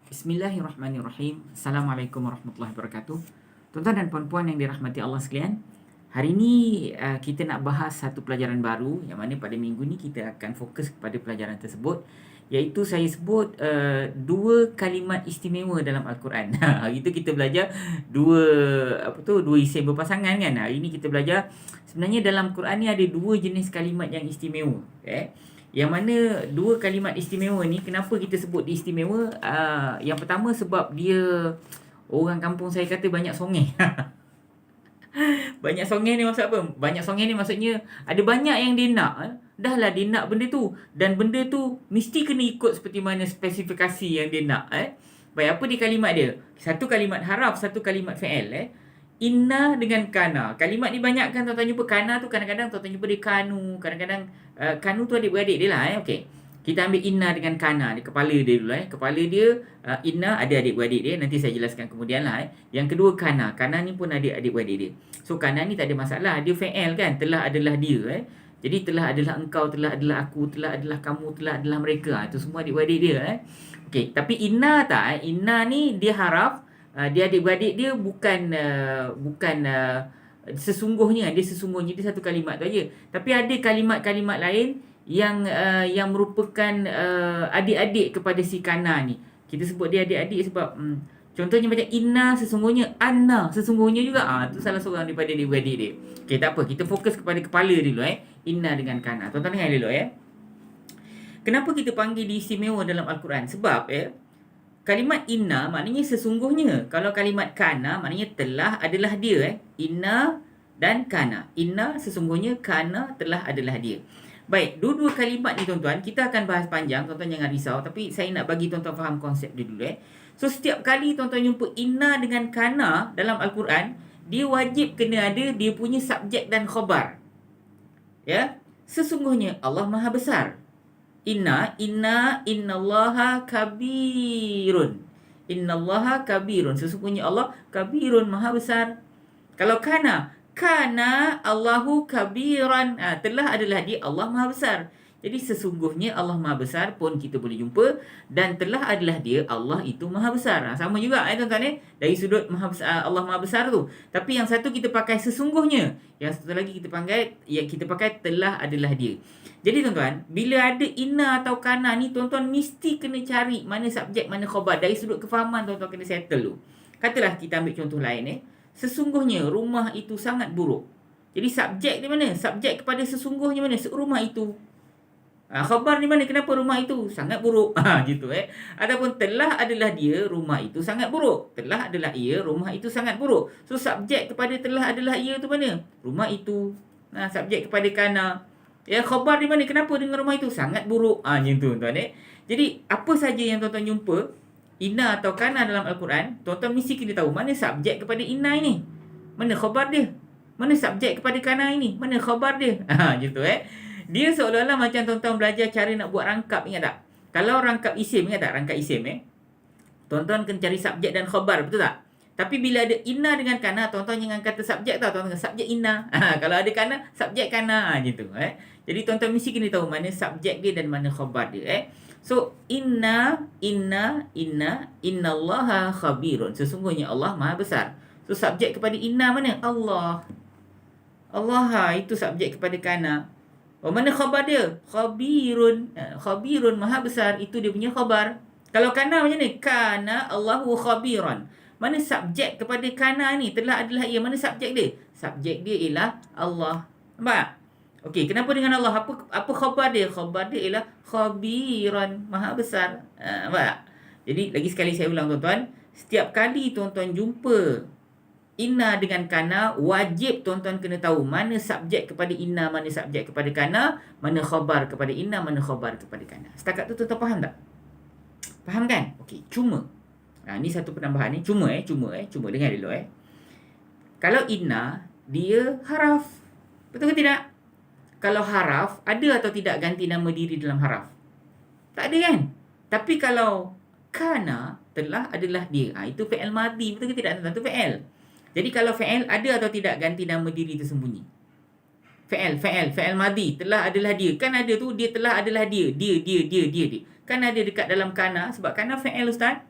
Bismillahirrahmanirrahim. Assalamualaikum warahmatullahi wabarakatuh. Tuan-tuan dan puan-puan yang dirahmati Allah sekalian, hari ini kita nak bahas satu pelajaran baru yang mana pada minggu ni kita akan fokus kepada pelajaran tersebut, iaitu saya sebut dua kalimat istimewa dalam Al-Quran. Hari itu kita belajar dua isim berpasangan kan. Hari ini kita belajar sebenarnya dalam Quran ni ada dua jenis kalimat yang istimewa. Yang mana dua kalimat istimewa ni, kenapa kita sebut dia istimewa? Yang pertama sebab dia, orang kampung saya kata, banyak songeh. Banyak songeh ni maksud apa? Banyak songeh ni maksudnya ada banyak yang dia nak. Dah lah dia nak benda tu, dan benda tu mesti kena ikut seperti mana spesifikasi yang dia nak. Baik, apa di kalimat dia? Satu kalimat haraf, satu kalimat fi'il. Inna dengan kana. Kalimat ni banyak kan tuan-tuan jumpa. Kana tu kadang-kadang tuan-tuan jumpa dia kanu. Kadang-kadang kanu tu adik-beradik dia lah. Okey. Kita ambil inna dengan kana. Di kepala dia dulu. Kepala dia inna ada adik-beradik dia. Nanti saya jelaskan kemudian lah. Yang kedua kana. Kana ni pun ada adik-beradik dia. So kana ni tak ada masalah. Dia fi'il kan. Telah adalah dia. Jadi telah adalah engkau, telah adalah aku, telah adalah kamu, telah adalah mereka. Itu semua adik-beradik dia. Okey. Tapi inna tak? Inna ni dia haraf. Dia adik-beradik dia bukan sesungguhnya. Dia sesungguhnya dia satu kalimat tu aja. Tapi ada kalimat-kalimat lain yang merupakan adik-adik kepada si kana ni. Kita sebut dia adik-adik sebab contohnya macam inna sesungguhnya, anna sesungguhnya juga. Tu salah seorang daripada adik-beradik dia. Okey, tak apa, kita fokus kepada kepala dulu. Inna dengan kana. Tuan-tuan dengar dulu. Kenapa kita panggil dia istimewa dalam Al-Quran? Sebab kalimat inna maknanya sesungguhnya. Kalau kalimat kana maknanya telah adalah dia. Inna dan kana. Inna sesungguhnya, kana telah adalah dia. Baik, dua-dua kalimat ni tuan-tuan, kita akan bahas panjang. Tuan-tuan jangan risau. Tapi saya nak bagi tuan-tuan faham konsep dia dulu. So, setiap kali tuan-tuan jumpa inna dengan kana dalam Al-Quran, dia wajib kena ada dia punya subjek dan khabar. Sesungguhnya Allah Maha Besar. Innallaha kabirun. Innallaha kabirun. Sesungguhnya Allah kabirun, maha besar. Kalau kana Allahu kabiran. Telah adalah dia Allah maha besar. Jadi sesungguhnya Allah maha besar pun kita boleh jumpa, dan telah adalah dia Allah itu maha besar. Sama juga tuan-tuan dari sudut maha besar, Allah maha besar tu. Tapi yang satu kita pakai sesungguhnya, yang satu lagi kita pakai telah adalah dia. Jadi tuan-tuan, bila ada inna atau kana ni, tuan-tuan mesti kena cari mana subjek, mana khabar. Dari sudut kefahaman tuan-tuan kena settle tu. Katalah kita ambil contoh lain. Sesungguhnya rumah itu sangat buruk. Jadi subjek di mana? Subjek kepada sesungguhnya mana? Rumah itu. Khabar di mana? Kenapa rumah itu sangat buruk? Gitu Ataupun telah adalah dia, rumah itu sangat buruk. Telah adalah ia, rumah itu sangat buruk. So subjek kepada telah adalah ia tu mana? Rumah itu. Subjek kepada kana. Khabar di mana? Kenapa dengan rumah itu sangat buruk? Macam tu tuan. Jadi apa saja yang tuan-tuan jumpa inna atau kana dalam Al-Quran, tuan-tuan mesti kena tahu mana subjek kepada inna ini, mana khabar dia, mana subjek kepada kana ini, mana khabar dia. Macam tu Dia seolah-olah macam tuan-tuan belajar cara nak buat rangkap, ingat tak? Kalau rangkap isim, ingat tak rangkap isim tuan-tuan kena cari subjek dan khabar, betul tak? Tapi bila ada inna dengan kana, tuan-tuan jangan kata subjek tau, tuan-tuan kata subjek inna. Kalau ada kana, subjek kana. Gitu Jadi tuan-tuan mesti kena tahu mana subjek dia dan mana khabar dia So innallaha khabirun. Sesungguhnya Allah maha besar. So subjek kepada inna mana? Allah. Allah itu subjek kepada kana. Mana khabar dia? Khabirun. Khabirun, maha besar. Itu dia punya khabar. Kalau kana macam ni? Kana Allahu khabiran. Mana subjek kepada kana ni? Telah adalah ia. Mana subjek dia? Subjek dia ialah Allah. Nampak? Okey, kenapa dengan Allah? Apa khabar dia? Khabar dia ialah khabiran, maha besar. Nampak? Jadi lagi sekali saya ulang tuan-tuan. Setiap kali tuan-tuan jumpa inna dengan kana, wajib tuan-tuan kena tahu mana subjek kepada inna, mana subjek kepada kana, mana khabar kepada inna, mana khabar kepada kana. Setakat tu tuan-tuan faham tak? Faham kan? Okey, cuma ni satu penambahan ni. Cuma dengar dulu Kalau inna, dia haraf. Betul ke tidak? Kalau haraf, ada atau tidak ganti nama diri dalam haraf? Tak ada kan? Tapi kalau kana, telah adalah dia. Itu fi'il madhi. Betul ke tidak? Itu fi'il. Jadi kalau fi'il, ada atau tidak ganti nama diri tersembunyi? Fi'il madhi. Telah adalah dia. Kan ada tu, dia telah adalah dia. Dia. Kan ada dekat dalam kana. Sebab kana fi'il ustaz.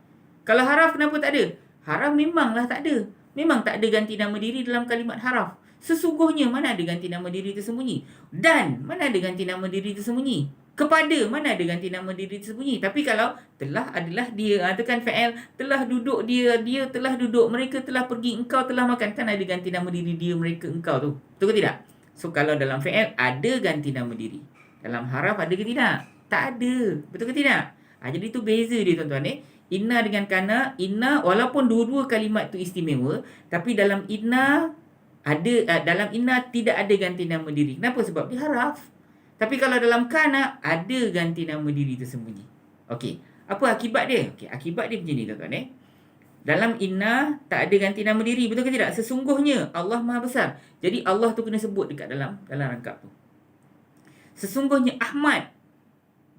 Kalau haraf kenapa tak ada? Haraf memanglah tak ada. Memang tak ada ganti nama diri dalam kalimat haraf. Sesungguhnya mana ada ganti nama diri tersembunyi? Dan mana ada ganti nama diri tersembunyi? Kepada mana ada ganti nama diri tersembunyi? Tapi kalau telah adalah dia, itu kan fa'il, telah duduk dia telah duduk, mereka telah pergi, engkau telah makan, kan ada ganti nama diri dia, mereka, engkau tu. Betul ke tidak? So kalau dalam fa'il ada ganti nama diri. Dalam haraf ada ke tidak? Tak ada. Betul ke tidak? Jadi tu beza dia tuan-tuan . Inna dengan kana, inna walaupun dua-dua kalimat tu istimewa, tapi dalam inna dalam inna tidak ada ganti nama diri. Kenapa? Sebab dia haraf. Tapi kalau dalam kana ada ganti nama diri tersembunyi. Okey, apa akibat dia? Okey, akibat dia macam ni tuan-tuan . Dalam inna tak ada ganti nama diri, betul ke tidak? Sesungguhnya Allah Maha Besar. Jadi Allah tu kena sebut dekat dalam rangkap tu. Sesungguhnya Ahmad,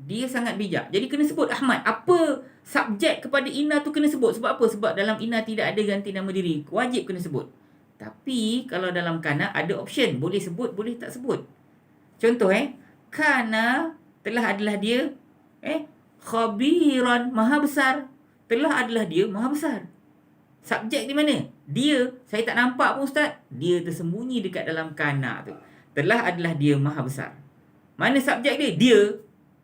dia sangat bijak. Jadi kena sebut Ahmad. Apa subjek kepada inna tu kena sebut. Sebab apa? Sebab dalam inna tidak ada ganti nama diri. Wajib kena sebut. Tapi kalau dalam kana ada option. Boleh sebut, boleh tak sebut. Contoh kana telah adalah dia khabiran, maha besar. Telah adalah dia maha besar. Subjek di mana? Dia. Saya tak nampak pun Ustaz. Dia tersembunyi dekat dalam kana tu. Telah adalah dia maha besar. Mana subjek dia? Dia.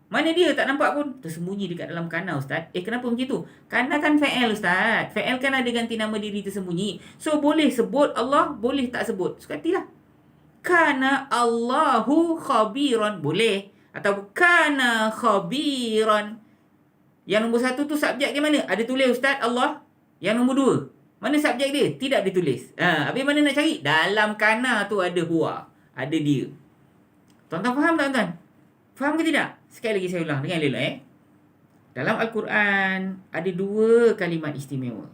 Mana dia? Tak nampak pun. Tersembunyi dekat dalam kana Ustaz. Kenapa macam tu? Kana kan fa'il Ustaz. Fa'il kan ada ganti nama diri tersembunyi. So boleh sebut Allah, boleh tak sebut. Sukatilah. Kana Allahu khabiran. Boleh. Atau kana khabiran. Yang nombor satu tu subjek dia mana? Ada tulis Ustaz Allah. Yang nombor dua, mana subjek dia? Tidak ditulis. Habis mana nak cari? Dalam kana tu ada huwa. Ada dia. Tuan-tuan faham tak tuan-tuan? Faham ke tidak? Sekali lagi saya ulang dengan elok. Dalam Al-Quran ada dua kalimat istimewa.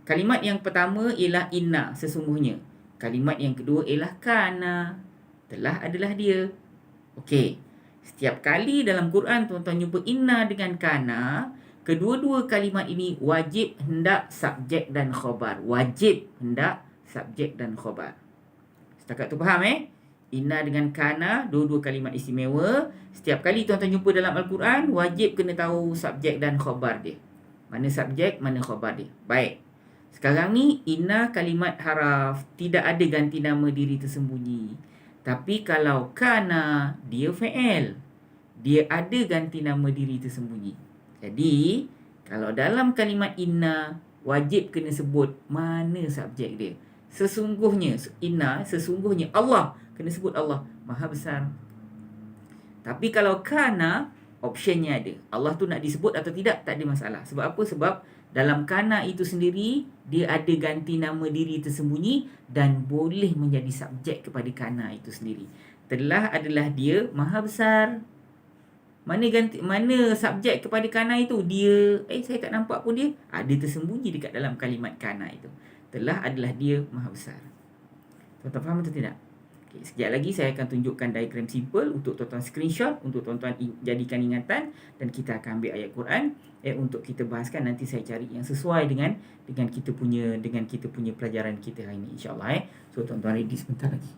Kalimat yang pertama ialah inna, sesungguhnya. Kalimat yang kedua ialah kana, telah adalah dia. Okey. Setiap kali dalam Quran tuan-tuan jumpa inna dengan kana, kedua-dua kalimat ini wajib hendak subjek dan khabar. Wajib hendak subjek dan khabar. Setakat tu faham Inna dengan kana, dua-dua kalimat istimewa. Setiap kali tuan-tuan jumpa dalam Al-Quran, wajib kena tahu subjek dan khabar dia. Mana subjek, mana khabar dia. Baik. Sekarang ni, inna kalimat haraf, tidak ada ganti nama diri tersembunyi. Tapi kalau kana, dia fa'il. Dia ada ganti nama diri tersembunyi. Jadi, kalau dalam kalimat inna, wajib kena sebut mana subjek dia. Sesungguhnya, inna, sesungguhnya Allah. Kena sebut Allah, maha besar. Tapi kalau kana, optionnya ada. Allah tu nak disebut atau tidak, tak ada masalah. Sebab apa? Sebab dalam kana itu sendiri, dia ada ganti nama diri tersembunyi dan boleh menjadi subjek kepada kana itu sendiri. Telah adalah dia maha besar. Mana subjek kepada kana itu? Dia, saya tak nampak pun dia. Dia tersembunyi dekat dalam kalimat kana itu. Telah adalah dia maha besar. Tuan-tuan faham atau tidak? Okay, sekejap lagi saya akan tunjukkan diagram simple untuk tuan-tuan screenshot, untuk tuan-tuan jadikan ingatan, dan kita akan ambil ayat Quran untuk kita bahaskan. Nanti saya cari yang sesuai dengan kita punya pelajaran kita hari ini, insya-Allah. So tuan-tuan ready sebentar lagi.